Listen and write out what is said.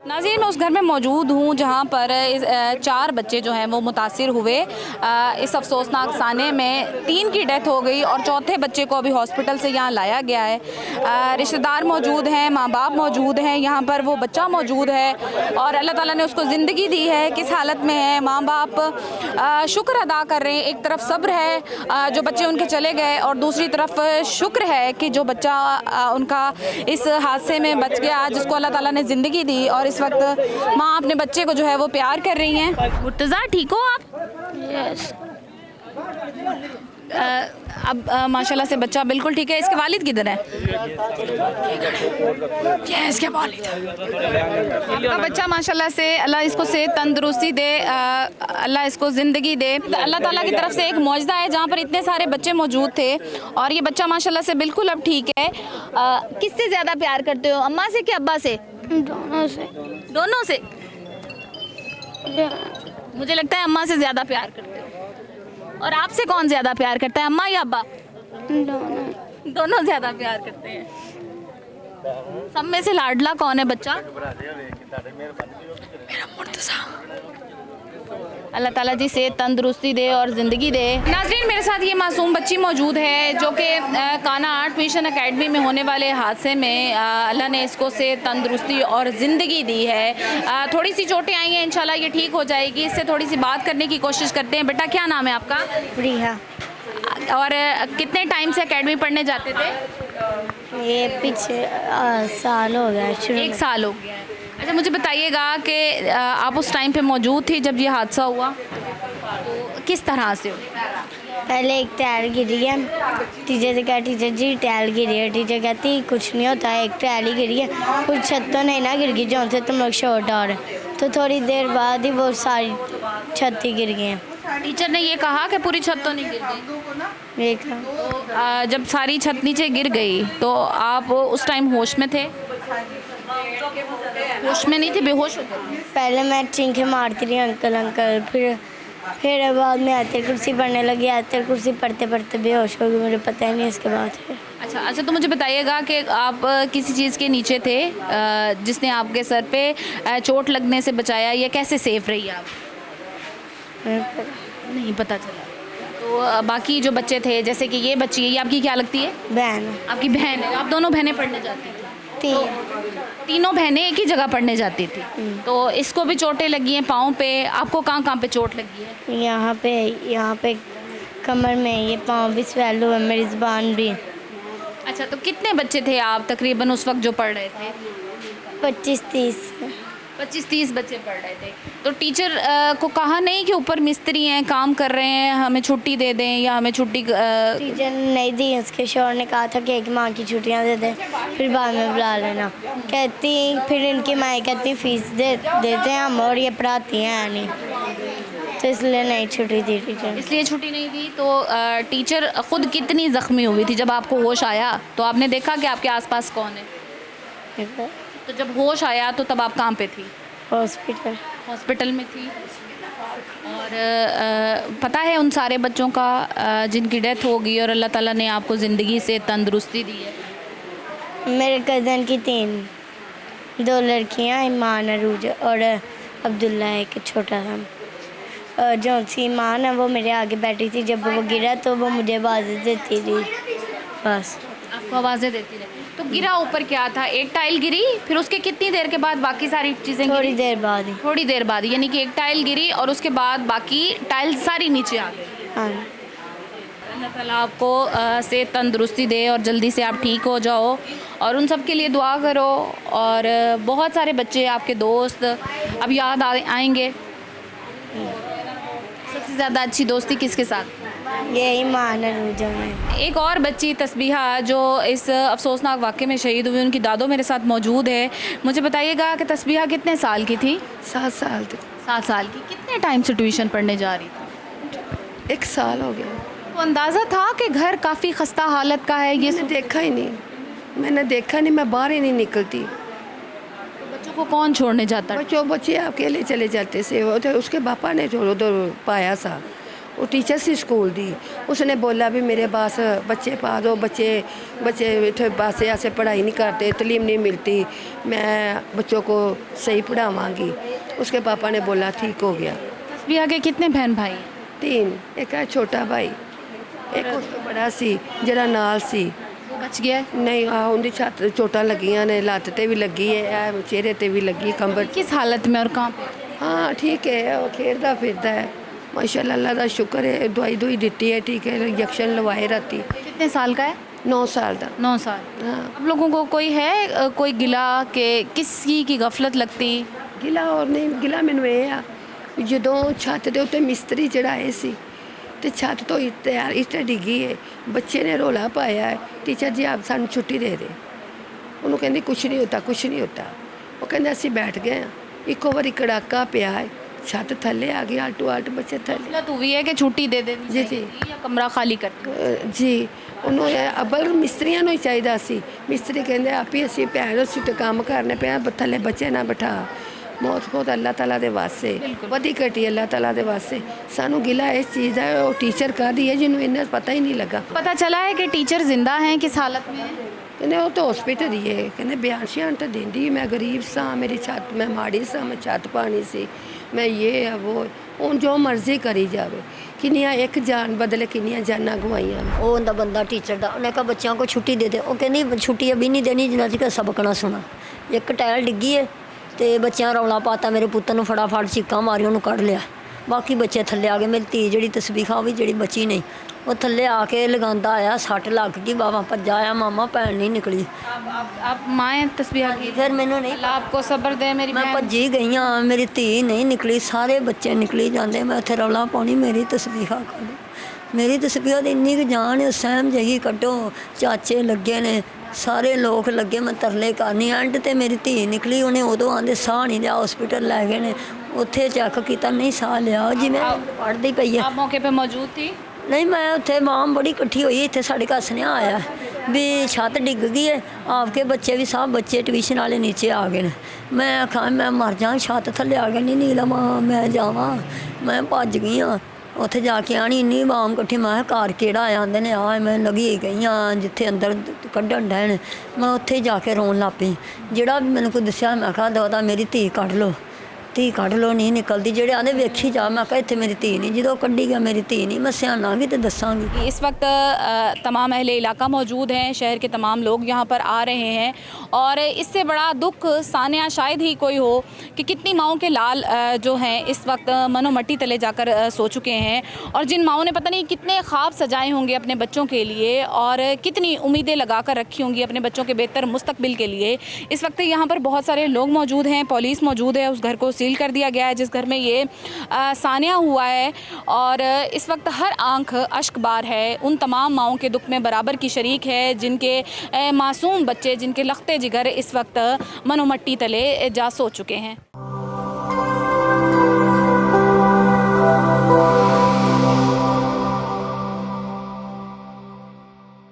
नाज़रीन, मैं उस घर में मौजूद हूँ जहाँ पर 4 बच्चे जो हैं वो मुतासिर हुए। इस अफसोसनाक साने में 3 की डेथ हो गई और चौथे बच्चे को अभी हॉस्पिटल से यहाँ लाया गया है। रिश्तेदार मौजूद हैं, माँ बाप मौजूद हैं, यहाँ पर वो बच्चा मौजूद है और अल्लाह ताला ने उसको ज़िंदगी दी है। किस हालत में है माँ बाप शुक्र अदा कर रहे हैं। एक तरफ सब्र है जो बच्चे उनके चले गए और दूसरी तरफ शुक्र है कि जो बच्चा उनका इस हादसे में बच गया, जिसको अल्लाह ताला ने ज़िंदगी दी। और इस वक्त माँ अपने बच्चे को जो है वो प्यार कर रही हैं। मुर्तज़ा, ठीक हो आप? यस। अब माशाल्लाह से बच्चा बिल्कुल ठीक है। इसके वालिद किधर हैं? इसके वालिद। आपका बच्चा माशाल्लाह से, अल्लाह इसको सेहत तंदुरुस्ती दे, अल्लाह इसको ज़िंदगी दे। अल्लाह ताला की तरफ से एक मौजज़ा है जहाँ पर इतने सारे बच्चे मौजूद थे और ये बच्चा माशाल्लाह से बिल्कुल अब ठीक है। किससे ज़्यादा प्यार करते हो, अम्मा से कि अब्बा से? दोनों से। दोनों से? मुझे लगता है अम्मा से ज़्यादा प्यार करते हो। और आपसे कौन ज़्यादा प्यार करता है, अम्मा या अब्बा? दोनों। दोनों ज़्यादा प्यार करते हैं। सब में से लाडला कौन है बच्चा? मेरा मुर्तज़ा। अल्लाह ताला जी सेहत तंदुरुस्ती दे और ज़िंदगी दे। नाज़रीन, मेरे साथ ये मासूम बच्ची मौजूद है जो कि काना आर्ट मिशन एकेडमी में होने वाले हादसे में अल्लाह ने इसको सेहत तंदुरुस्ती और ज़िंदगी दी है। थोड़ी सी चोटें आई हैं, इंशाल्लाह ये ठीक हो जाएगी। इससे थोड़ी सी बात करने की कोशिश करते हैं। बेटा, क्या नाम है आपका? प्रिया। और कितने टाइम से एकेडमी पढ़ने जाते थे? ये पीछे साल हो गया शुरू। 1 साल हो गया है। अच्छा, मुझे बताइएगा कि आप उस टाइम पे मौजूद थी जब ये हादसा हुआ, तो किस तरह से? पहले एक टायर गिरी है, टीचर से कहा टीचर जी टायर गिरी है। टीचर कहती कुछ नहीं होता है, एक टायर ही गिरी है, कुछ छत तो नहीं ना गिर गई जो से तुम लोग शॉर्ट आ रहे। तो थोड़ी देर बाद ही वो सारी छत ही गिर गई हैं। टीचर ने ये कहा कि पूरी छत तो नहीं गिर गई? देखा। तो जब सारी छत नीचे गिर गई तो आप उस टाइम होश में थे? होश में नहीं थे, बेहोश हो गए? पहले मैं चीखे मारती रही अंकल अंकल, फिर बाद में आयत कुर्सी पढ़ने लगी। आयत कुर्सी पढ़ते पढ़ते बेहोश हो गई, मुझे पता ही नहीं इसके बाद फिर। अच्छा, तो मुझे बताइएगा कि आप किसी चीज़ के नीचे थे जिसने आपके सर पे चोट लगने से बचाया, या कैसे सेफ रही आप? नहीं पता चला। तो बाकी जो बच्चे थे, जैसे कि ये बच्ची है, ये आपकी क्या लगती है? बहन। आपकी बहन है। आप दोनों बहनें पढ़ने जाती थी? तीनों बहनें एक ही जगह पढ़ने जाती थी। तो इसको भी चोटें लगी हैं पाँव पे। आपको कहाँ कहाँ पे चोट लगी है? यहाँ पे कमर में, ये पाँव भी स्वेल हुआ, मेरी ज़ुबान भी। अच्छा, तो कितने बच्चे थे आप तकरीबन उस वक्त जो पढ़ रहे थे? 25-30 बच्चे पढ़ रहे थे। तो टीचर को कहा नहीं कि ऊपर मिस्त्री हैं, काम कर रहे हैं, हमें छुट्टी दे दें, या हमें छुट्टी? टीचर नहीं दी। उसके शोर ने कहा था कि 1 माह की छुट्टियां दे दें, फिर बाद में बुला लेना। कहती फिर इनकी माँ कहती फ़ीस देते हैं हम और ये पढ़ाती हैं नहीं, तो इसलिए नहीं छुट्टी दी टीचर। इसलिए छुट्टी नहीं दी। तो टीचर ख़ुद कितनी ज़ख्मी हुई थी जब आपको होश आया? तो आपने देखा कि आपके आसपास कौन है? तो जब होश आया तो तब आप कहाँ पे थी? हॉस्पिटल में थी। और पता है उन सारे बच्चों का जिनकी डेथ हो गई और अल्लाह ताला ने आपको ज़िंदगी से तंदुरुस्ती दी है? मेरे कज़न की 2 लड़कियाँ, ईमान अरूज और अब्दुल्ला, एक छोटा था। जो सी ईमान है वो मेरे आगे बैठी थी, जब वो गिरा तो वो मुझे आवाज़ें देती थी। बस आपको आवाज़ें देती रही। तो गिरा ऊपर क्या था? एक टाइल गिरी, फिर उसके कितनी देर के बाद बाकी सारी चीज़ें? थोड़ी देर बाद ही। थोड़ी देर बाद, यानी कि एक टाइल गिरी और उसके बाद बाकी टाइल सारी नीचे आ गई। हाँ। अल्लाह ताला आपको सेहत तंदुरुस्ती दे और जल्दी से आप ठीक हो जाओ, और उन सब के लिए दुआ करो। और बहुत सारे बच्चे आपके दोस्त अब याद आएंगे। सबसे ज़्यादा अच्छी दोस्ती किसके साथ? यही मान है। एक और बच्ची तस्बीहा जो इस अफसोसनाक वाक़े में शहीद हुई, उनकी दादो मेरे साथ मौजूद है। मुझे बताइएगा कि तस्बीहा कितने साल की थी? 7 साल थी। 7 साल की। कितने टाइम से ट्यूशन पढ़ने जा रही थी? 1 साल हो गया। तो अंदाज़ा था कि घर काफ़ी खस्ता हालत का है? ये देखा ही नहीं, मैंने देखा नहीं, मैं बाहर ही नहीं निकलती। तो बच्चों को कौन छोड़ने जाता है? बच्चे अकेले चले जाते से, वो तो उसके पापा ने जो उधर पाया सा, वो टीचर सी स्कूल दी। उसने बोला भी मेरे पास बच्चे पा दो, बच्चे इतने पास ऐसे पढ़ाई नहीं करते, तालीम नहीं मिलती, मैं बच्चों को सही पढ़ावांगी। उसके पापा ने बोला ठीक हो गया। तस्बीहा के कितने बहन भाई हैं? 3, एक है छोटा भाई, एक उस तो बड़ा सी जरा नाल सी। वो बच गया है? नहीं उनकी छत चोटां लगियां ने, लत्त ते भी लगी है, चेहरे ते भी लगी, कंबर। किस हालत में और कहाँ पे? हाँ ठीक है, वो खेलता फिरता है माशाल्लाह, अल्लाह का शुक्र है। दवाई दी है, ठीक है, इंजेक्शन लवाए राती। कितने साल का है? 9 साल का। 9 साल। हाँ आप लोगों को कोई है कोई गिला कि किसी की गफलत लगती? गिला और नहीं गिला मैनू ये आ ਜਦੋਂ छत के उत्ते मिस्त्री चढ़ाए सी ते छत तो इट डिगी है, बच्चे ने रौला पाया है, टीचर जी आप सानू छुट्टी दे दे। उन्होंने कहती कुछ नहीं होता, कुछ नहीं होता। वो कहते असीं बैठ गए हाँ, इको बारी कड़ाका पिया है, छत थले आ गई, आल्टो आल्ट बच्चे थले। गफलत हुई है कि छुट्टी दे देनी जी, चाहिए थी या कमरा खाली कर? जी उन्होंने अबल मिस्त्रियां ਨੂੰ ਹੀ ਚਾਹੀਦਾ ਸੀ। मिस्त्री ਕਹਿੰਦੇ आप ही ਅਸੀਂ ਭੈਣ ਅਸੀਂ ਤੇ ਕੰਮ ਕਰਨੇ ਪਿਆ, ਥੱਲੇ ਬੱਚੇ ਨਾ ਬਿਠਾ। मौत खुद अल्लाह ताला दे वास्ते वधी घटी, अल्लाह ताला दे वास्ते। सानू गिला इस चीज़ का, वो टीचर कर दी है जिन्होंने इन्ना पता ही नहीं लगा। पता चला है कि टीचर जिंदा हैं, किस हालत में हैं? कहते वो तो हॉस्पिटल ही है, कहते बयान श्यान तो देंदी, मैं गरीब सा, मेरी छत मैं माड़ी सा, मैं छत पानी सी, मैं ये है वो। हूँ जो मर्जी करी जाए, किनिया एक जान बदले किनिया जाना गवाइया। वो उनका बंदा टीचर का, उन्हें कहा बच्चों को छुट्टी दे दे। वो कहनी छुट्टी अभी नहीं देनी जिन्ना तक सबक ना सुना। एक टायल डिग्गी है तो बच्चों रौला पाता, मेरे पुत्तर नूं फटाफट चीकां मारी उन्होंने कढ़ लिया। बाकी बच्चे थल्ले आ गए। मेरी धी जी तस्बीहा भी जी बची नहीं, वो थल्ले आके लगांदा आया, सट लग गई, बाबा भज्जा आया, मामा भैन नहीं निकली। आप माँ हैं तस्बीहा की? फिर मैनू नहीं, अल्लाह आपको सब्र दे मेरी मैं बहन। भज्जी गई हाँ, मेरी धी नहीं निकली, सारे बच्चे निकली जाते। मैं उत्थे रौला पानी मेरी तस्बीहा करो, मेरी तस्बीहा दी इन्नी क जान है, सहम जही कड्डो। चाचे लगे ने, सारे लोग लगे, मैं तरले करनी। एंड ते मेरी धी निकली, उन्हें उदों आंदे साह नहीं लिया, हॉस्पिटल लै गए ने, उत्थे चैक किया, नहीं साह लिया, जिवें पढ़दी पई है। आप मौके पे मौजूद थी? नहीं मैं उत्थे माम बड़ी इकट्ठी हुई, इतने साढ़े घर सुनेहा आया भी छत डिग गई है, आपके बच्चे भी सब बच्चे ट्यूशन वाले नीचे आ गए। मैं आखा मैं मर जा, छत थले आ गए, नहीं नीलम मैं जावा, मैं भज गई हाँ। उत्थे जाके आनी इन्नी बाम कट्ठी, मैं घर केड़ा आया, आंदे ने आ, मैं लगी गई हाँ जिथे अंदर कड्ढन डैन। मैं उत्थे जाके रोन लग पई। जेड़ा भी मैनूं कोई दस्सिया मैं कहा दो मेरी धी कढ़ लो, धी कढ़ लो, नहीं निकलती। जेड़े आंदे वेखी जा, मैं कहा इत्थे मेरी धी नहीं, जो कड्ढी गया मेरी धी नहीं, मैं सियानागी तो दसांगी। इस वक्त तमाम अहले इलाका मौजूद हैं, शहर के तमाम लोग यहाँ पर आ रहे हैं और इससे बड़ा दुख सानिया शायद ही कोई हो कि कितनी माओं के लाल जो हैं इस वक्त मनो मट्टी तले जाकर सो चुके हैं और जिन माओं ने पता नहीं कितने ख्वाब सजाए होंगे अपने बच्चों के लिए और कितनी उम्मीदें लगा कर रखी होंगी अपने बच्चों के बेहतर मुस्तकबिल के लिए। इस वक्त यहाँ पर बहुत सारे लोग मौजूद हैं, पुलिस मौजूद है, उस घर को सील कर दिया गया है जिस घर में ये सानिया हुआ है और इस वक्त हर आंख अश्कबार है, उन तमाम माओं के दुख में बराबर की शरीक है जिनके मासूम बच्चे, जिनके लख्ते जिगर इस वक्त मनो मट्टी तले जा सो चुके हैं।